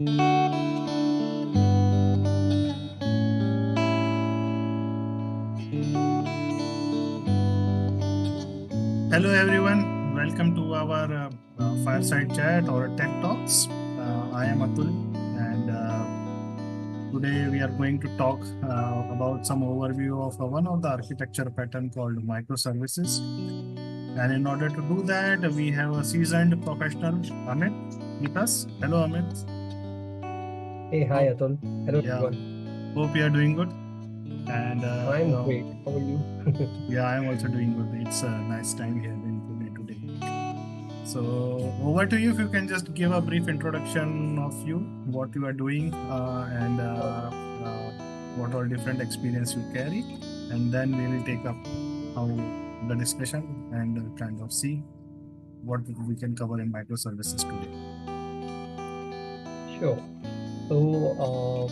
Hello, everyone. Welcome to our fireside chat or tech talks. I am Atul, and today we are going to talk about some overview of one of the architecture pattern called microservices. And in order to do that, we have a seasoned professional, Amit, with us. Hello, Amit. Hey, hi Hope, Atul. Hello yeah, everyone. hope you are doing good. And I'm great. How are you? yeah, I am also doing good. It's a nice time here in Pune today. So over to you if you can just give a brief introduction of you, what you are doing, and what all different experience you carry, and then we will take up how the discussion and kind of see what we can cover in microservices today. Sure. So,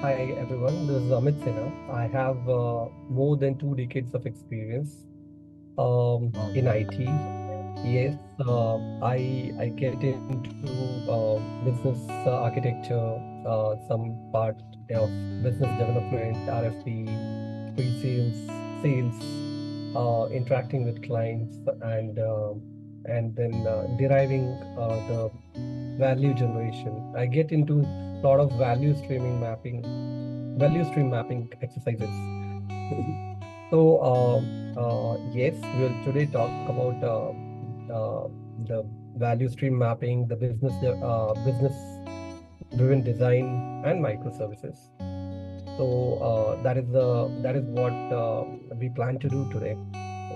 hi everyone. This is Amit Sinha. I have more than 2 decades of experience Wow. in IT. Yes, I get into business architecture, some part of business development, RFP, pre-sales, sales, interacting with clients, and then deriving the value generation. I get into a lot of value stream mapping exercises. So, yes, we'll today talk about the value stream mapping, the business driven design, and microservices. So that is what we plan to do today. So,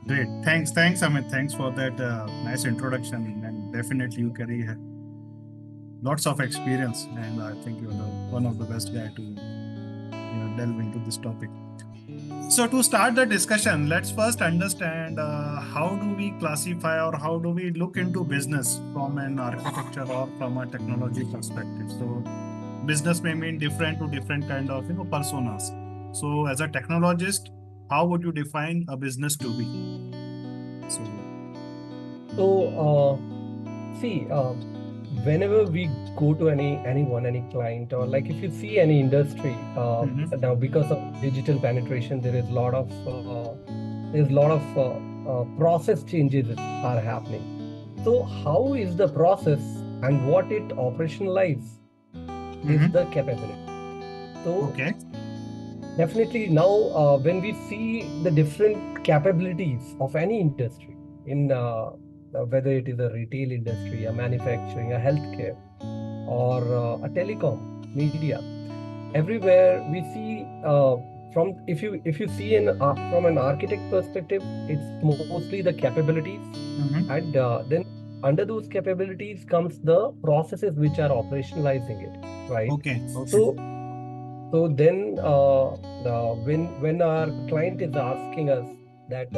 Great. Thanks, Amit. Thanks for that nice introduction. And definitely you carry lots of experience, and I think you're one of the best guy to delve into this topic. So to start the discussion, let's first understand how do we classify or how do we look into business from an architecture or from a technology perspective. So business may mean different to different kind of personas. So as a technologist, how would you define a business to be? So so, whenever we go to any client, or like if you see any industry mhm. now, because of digital penetration, there's a lot of process changes are happening. So how is the process and what it operationalize is Mhm. the capability. So Okay. definitely now, when we see the different capabilities of any industry in whether it is a retail industry, a manufacturing, a healthcare, or a telecom, media, everywhere we see from if you see in from an architect perspective, it's mostly the capabilities, Mhm. and then under those capabilities comes the processes which are operationalizing it, right? Okay. Okay. So then, when our client is asking us that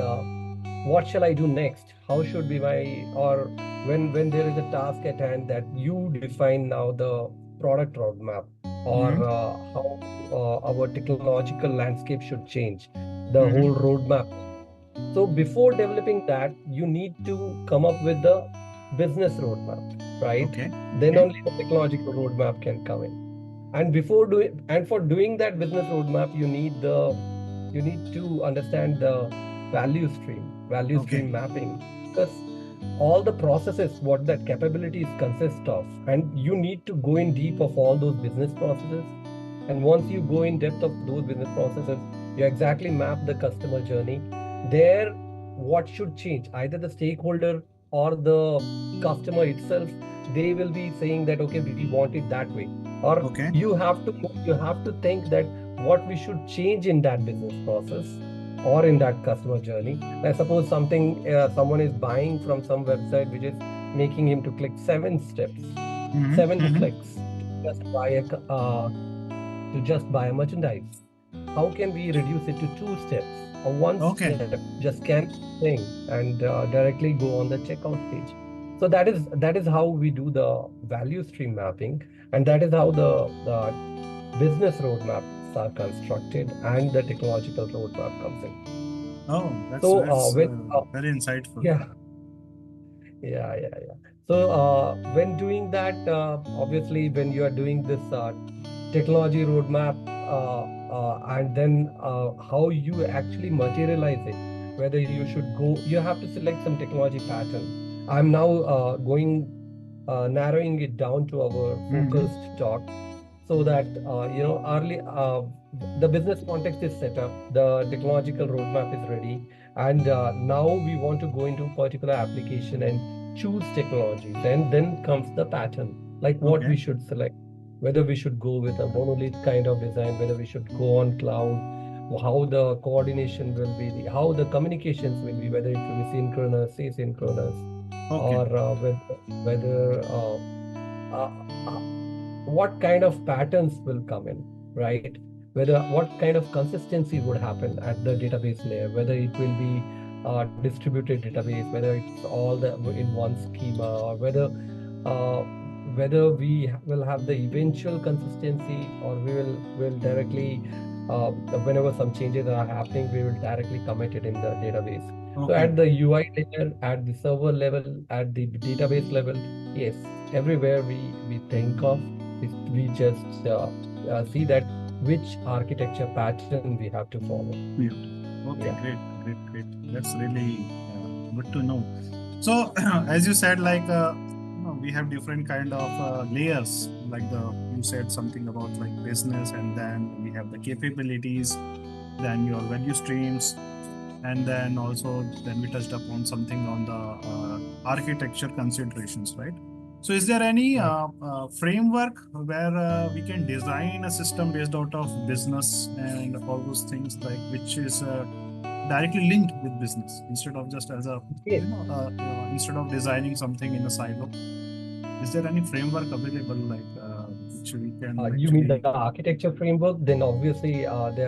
what shall I do next? How should be my, or when there is a task at hand that you define now the product roadmap, or Mhm. how our technological landscape should change, the whole Mhm. roadmap. So before developing that, you need to come up with the business roadmap, right? Okay. Then Okay. only the technological roadmap can come in. And before doing, and for doing that business roadmap, you need to understand the value Okay. stream mapping, because all the processes what that capabilities consist of, and you need to go in deep of all those business processes. And once you go in depth of those business processes, you exactly map the customer journey. There, what should change? Either the stakeholder or the customer itself, they will be saying that, okay, we want it that way. Or Okay. you have to think that what we should change in that business process or in that customer journey. Let's suppose someone is buying from some website which is making him to click 7 steps, Mhm. 7 clicks Mhm. to just buy to just buy a merchandise. How can we reduce it to 2 steps or one Okay. step? Just scan the thing and directly go on the checkout page. So that is how we do the value stream mapping, and that is how the business roadmaps are constructed and the technological roadmap comes in. Oh, So that's with very insightful. yeah, Yeah. So when doing that, obviously, when you are doing this technology roadmap, and then how you actually materialize it, whether you should go, you have to select some technology pattern. I'm now narrowing it down to our Mm-hmm. focused talk, so that early the business context is set up, the technological roadmap is ready, and now we want to go into particular application and choose technologies, and then comes the pattern, like what Okay. we should select, whether we should go with a monolith kind of design, whether we should go on cloud, how the coordination will be, how the communications will be, whether it will be synchronous, asynchronous, Okay. or whether uh, uh, what kind of patterns will come in, right? Whether what kind of consistency would happen at the database layer, whether it will be distributed database, whether it's all the in one schema, or uh, whether we will have the eventual consistency, or will directly whenever some changes are happening, we will directly commit it in the database. So Okay. at the UI layer, at the server level, at the database level, yes, everywhere we think of, we just see that which architecture pattern we have to follow. Beautiful. Okay, Yeah. great. That's really good to know. So, as you said, like we have different kind of layers. Like you said something about like business, and then we have the capabilities, then your value streams, and then also then we touched upon something on the architecture considerations, right? So, is there any Right. framework where we can design a system based out of business and all those things, like which is directly linked with business instead of just as a Yes. instead of designing something in a silo? Is there any framework available like which we can You mean the actually? architecture framework? Then obviously there